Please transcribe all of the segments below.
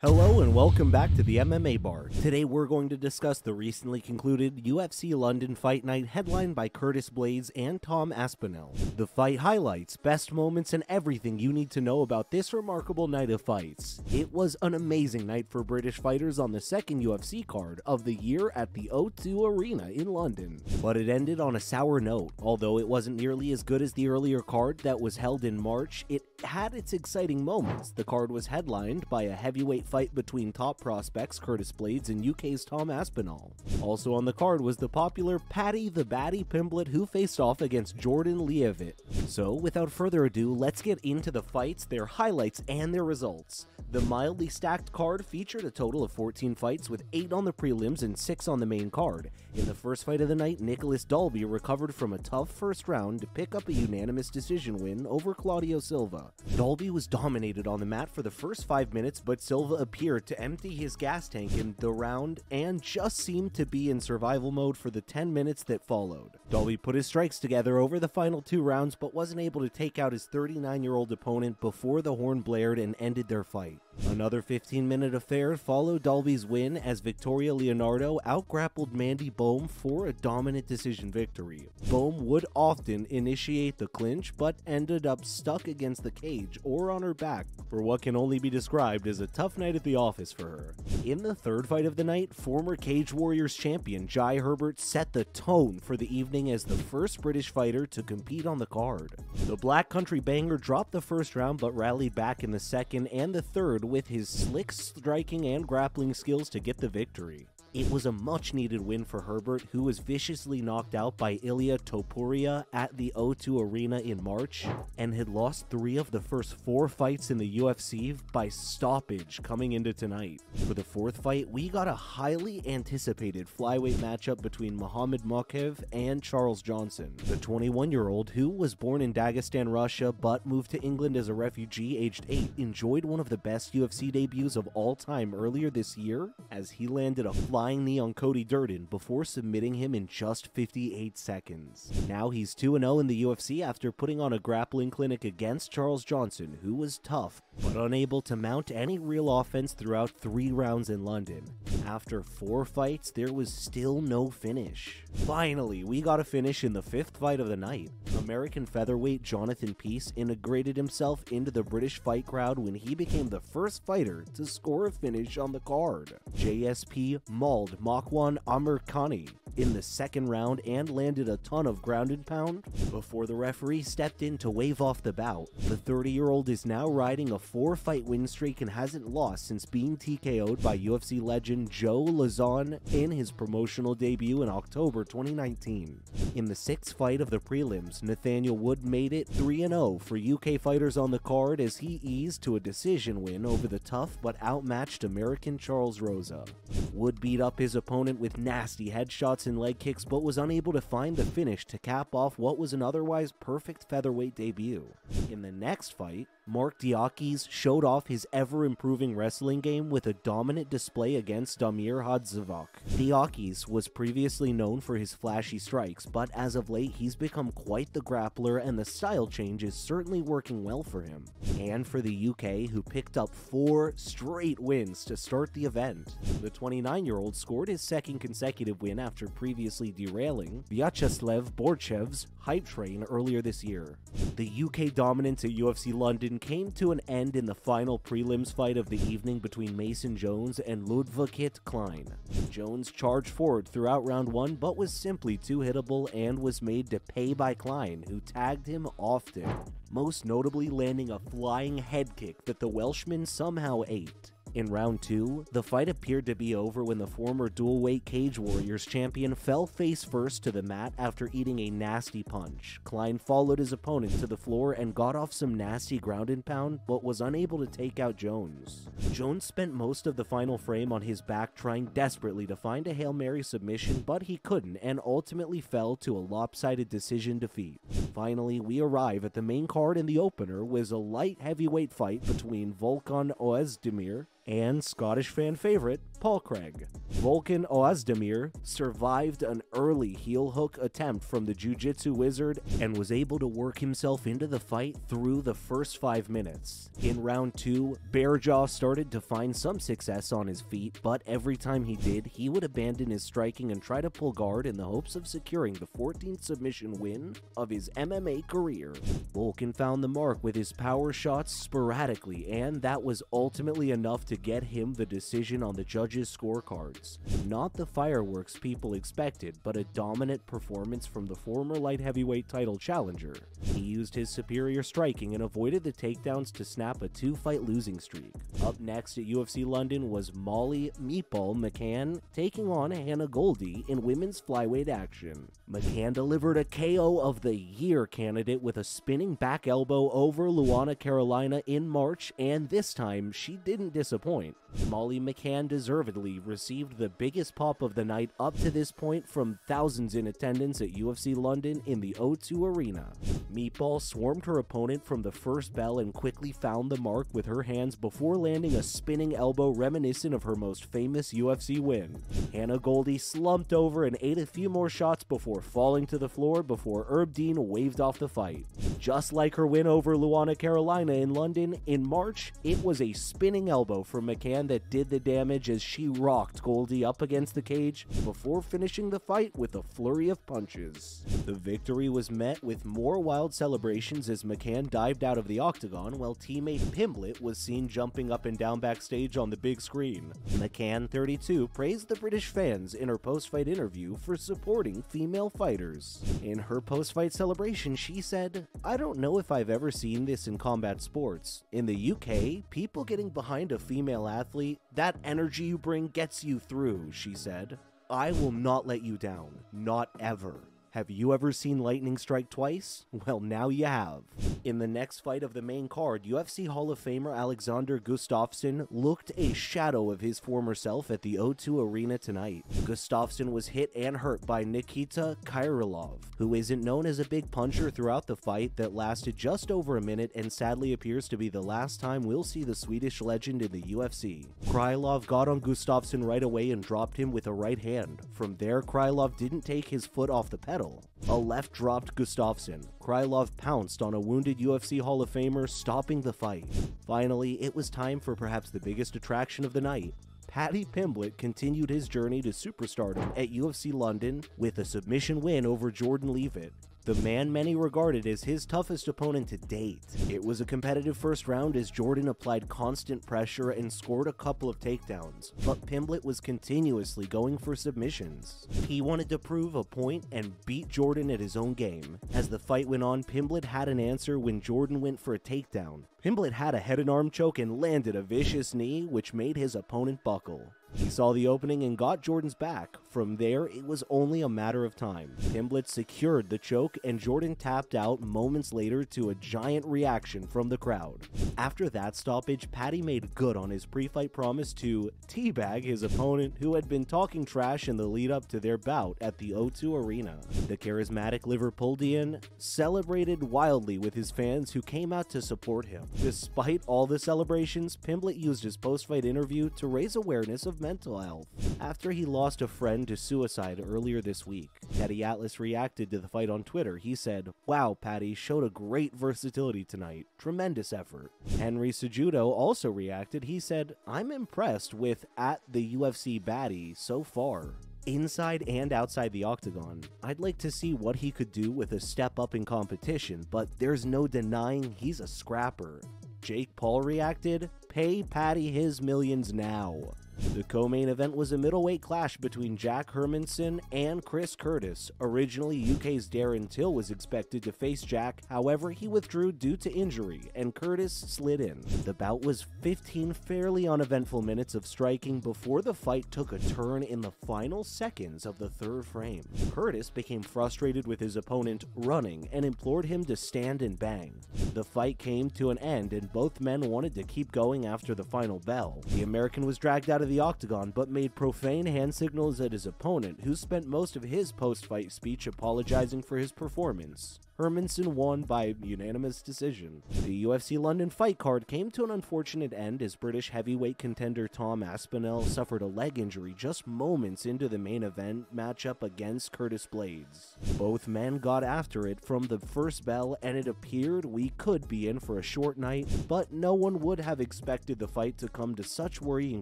Hello and welcome back to the MMA Bar. Today we're going to discuss the recently concluded UFC London Fight Night headlined by Curtis Blaydes and Tom Aspinall. The fight highlights, best moments, and everything you need to know about this remarkable night of fights. It was an amazing night for British fighters on the second UFC card of the year at the O2 Arena in London. But it ended on a sour note. Although it wasn't nearly as good as the earlier card that was held in March, it had its exciting moments. The card was headlined by a heavyweight fight between top prospects Curtis Blaydes and UK's Tom Aspinall. Also on the card was the popular Paddy the Baddy Pimblett, who faced off against Jordan Leavitt. So without further ado, let's get into the fights, their highlights, and their results. The mildly stacked card featured a total of 14 fights with 8 on the prelims and 6 on the main card. In the first fight of the night, Nicholas Dalby recovered from a tough first round to pick up a unanimous decision win over Claudio Silva. Dalby was dominated on the mat for the first 5 minutes, but Silva appeared to empty his gas tank in the round and just seemed to be in survival mode for the 10 minutes that followed. Dalby put his strikes together over the final 2 rounds but wasn't able to take out his 39-year-old opponent before the horn blared and ended their fight. Another 15-minute affair followed Dalby's win as Victoria Leonardo outgrappled Mandy Bohm for a dominant decision victory. Bohm would often initiate the clinch but ended up stuck against the cage or on her back for what can only be described as a tough night at the office for her. In the third fight of the night, former Cage Warriors champion Jai Herbert set the tone for the evening as the first British fighter to compete on the card. The Black Country Banger dropped the first round but rallied back in the second and the third with his slick striking and grappling skills to get the victory. It was a much-needed win for Herbert, who was viciously knocked out by Ilia Topuria at the O2 Arena in March, and had lost 3 of the first 4 fights in the UFC by stoppage coming into tonight. For the fourth fight, we got a highly anticipated flyweight matchup between Muhammad Mokaev and Charles Johnson. The 21-year-old, who was born in Dagestan, Russia, but moved to England as a refugee aged 8, enjoyed one of the best UFC debuts of all time earlier this year, as he landed a flying knee on Cody Durden before submitting him in just 58 seconds. Now he's 2-0 in the UFC after putting on a grappling clinic against Charles Johnson, who was tough but unable to mount any real offense throughout 3 rounds in London. After 4 fights, there was still no finish. Finally, we got a finish in the 5th fight of the night. American featherweight Jonathan Peace integrated himself into the British fight crowd when he became the first fighter to score a finish on the card. JSP mauled Makwan Amirkhani in the second round and landed a ton of ground and pound before the referee stepped in to wave off the bout. The 30-year-old is now riding a 4-fight win streak and hasn't lost since being TKO'd by UFC legend Joe Lauzon in his promotional debut in October 2019. In the 6th fight of the prelims, Nathaniel Wood made it 3-0 for UK fighters on the card as he eased to a decision win over the tough but outmatched American Charles Rosa. Wood beat up his opponent with nasty headshots and leg kicks but was unable to find the finish to cap off what was an otherwise perfect featherweight debut. In the next fight, Mark Diakis showed off his ever-improving wrestling game with a dominant display against Damir Hadzivak. Diakis was previously known for his flashy strikes, but as of late he's become quite the grappler and the style change is certainly working well for him. And for the UK, who picked up 4 straight wins to start the event, the 29-year-old scored his second consecutive win after previously derailing Vyacheslav Borchev's hype train earlier this year. The UK dominance at UFC London came to an end in the final prelims fight of the evening between Mason Jones and Ludvigit Klein. Jones charged forward throughout round 1 but was simply too hittable and was made to pay by Klein, who tagged him often, most notably landing a flying head kick that the Welshman somehow ate. In round 2, the fight appeared to be over when the former dual-weight Cage Warriors champion fell face first to the mat after eating a nasty punch. Klein followed his opponent to the floor and got off some nasty ground and pound, but was unable to take out Jones. Jones spent most of the final frame on his back trying desperately to find a Hail Mary submission, but he couldn't and ultimately fell to a lopsided decision defeat. Finally, we arrive at the main card, and the opener was a light heavyweight fight between Volkan Oezdemir and Scottish fan favorite Paul Craig. Volkan Oezdemir survived an early heel hook attempt from the jiu-jitsu wizard and was able to work himself into the fight through the first 5 minutes. In round 2, Bearjaw started to find some success on his feet, but every time he did, he would abandon his striking and try to pull guard in the hopes of securing the 14th submission win of his MMA career. Volkan found the mark with his power shots sporadically, and that was ultimately enough to get him the decision on the judges' scorecards. Not the fireworks people expected, but a dominant performance from the former light heavyweight title challenger. He used his superior striking and avoided the takedowns to snap a 2-fight losing streak. Up next at UFC London was Molly "Meatball" McCann taking on Hannah Goldie in women's flyweight action. McCann delivered a KO of the year candidate with a spinning back elbow over Luana Carolina in March, and this time she didn't disappoint. Molly McCann deservedly received the biggest pop of the night up to this point from thousands in attendance at UFC London in the O2 Arena. Meatball swarmed her opponent from the first bell and quickly found the mark with her hands before landing a spinning elbow reminiscent of her most famous UFC win. Hannah Goldie slumped over and ate a few more shots before falling to the floor before Herb Dean waved off the fight. Just like her win over Luana Carolina in London in March, it was a spinning elbow from McCann that did the damage as she rocked Goldie up against the cage before finishing the fight with a flurry of punches. The victory was met with more wild celebrations as McCann dived out of the octagon while teammate Pimblett was seen jumping up and down backstage on the big screen. McCann, 32, praised the British fans in her post-fight interview for supporting female fighters. In her post-fight celebration, she said, "I don't know if I've ever seen this in combat sports. In the UK, people getting behind a female athlete, that energy you bring gets you through," she said. "I will not let you down. Not ever. Have you ever seen lightning strike twice? Well, now you have." In the next fight of the main card, UFC Hall of Famer Alexander Gustafsson looked a shadow of his former self at the O2 Arena tonight. Gustafsson was hit and hurt by Nikita Krylov, who isn't known as a big puncher throughout the fight that lasted just over a minute and sadly appears to be the last time we'll see the Swedish legend in the UFC. Krylov got on Gustafsson right away and dropped him with a right hand. From there, Krylov didn't take his foot off the pedal. A left dropped Gustafsson. Krylov pounced on a wounded UFC Hall of Famer, stopping the fight. Finally, it was time for perhaps the biggest attraction of the night. Paddy Pimblett continued his journey to superstardom at UFC London with a submission win over Jordan Leavitt, the man many regarded as his toughest opponent to date. It was a competitive first round as Jordan applied constant pressure and scored a couple of takedowns, but Pimblett was continuously going for submissions. He wanted to prove a point and beat Jordan at his own game. As the fight went on, Pimblett had an answer when Jordan went for a takedown. Pimblett had a head and arm choke and landed a vicious knee, which made his opponent buckle. He saw the opening and got Jordan's back. From there, it was only a matter of time. Pimblett secured the choke and Jordan tapped out moments later to a giant reaction from the crowd. After that stoppage, Paddy made good on his pre-fight promise to teabag his opponent, who had been talking trash in the lead-up to their bout at the O2 Arena. The charismatic Liverpoolian celebrated wildly with his fans who came out to support him. Despite all the celebrations, Pimblett used his post-fight interview to raise awareness of mental health after he lost a friend to suicide earlier this week. Teddy Atlas reacted to the fight on Twitter. He said, "Wow, Paddy showed a great versatility tonight. Tremendous effort." Henry Cejudo also reacted. He said, "I'm impressed with at the UFC baddy so far. Inside and outside the octagon, I'd like to see what he could do with a step up in competition, but there's no denying he's a scrapper." Jake Paul reacted, "Pay Paddy his millions now." The co-main event was a middleweight clash between Jack Hermanson and Chris Curtis. Originally, UK's Darren Till was expected to face Jack, however he withdrew due to injury, and Curtis slid in. The bout was 15 fairly uneventful minutes of striking before the fight took a turn in the final seconds of the third frame. Curtis became frustrated with his opponent running and implored him to stand and bang. The fight came to an end and both men wanted to keep going after the final bell. The American was dragged out of the octagon but made profane hand signals at his opponent, who spent most of his post-fight speech apologizing for his performance. Hermanson won by unanimous decision. The UFC London fight card came to an unfortunate end as British heavyweight contender Tom Aspinall suffered a leg injury just moments into the main event matchup against Curtis Blaydes. Both men got after it from the first bell, and it appeared we could be in for a short night, but no one would have expected the fight to come to such worrying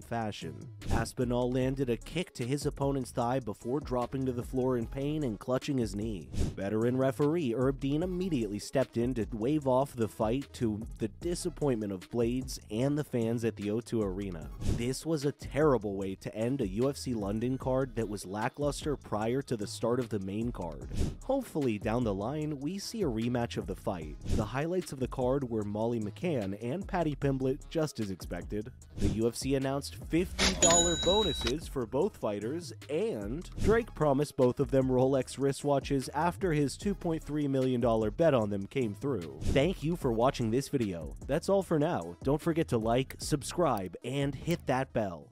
fashion. Aspinall landed a kick to his opponent's thigh before dropping to the floor in pain and clutching his knee. Veteran referee Herb Dean immediately stepped in to wave off the fight, to the disappointment of Blaydes and the fans at the O2 Arena. This was a terrible way to end a UFC London card that was lackluster prior to the start of the main card. Hopefully down the line we see a rematch of the fight. The highlights of the card were Molly McCann and Paddy Pimblett, just as expected. The UFC announced $50 bonuses for both fighters, and Drake promised both of them Rolex wristwatches after his $2.3 million bet on them came through. Thank you for watching this video. That's all for now. Don't forget to like, subscribe, and hit that bell.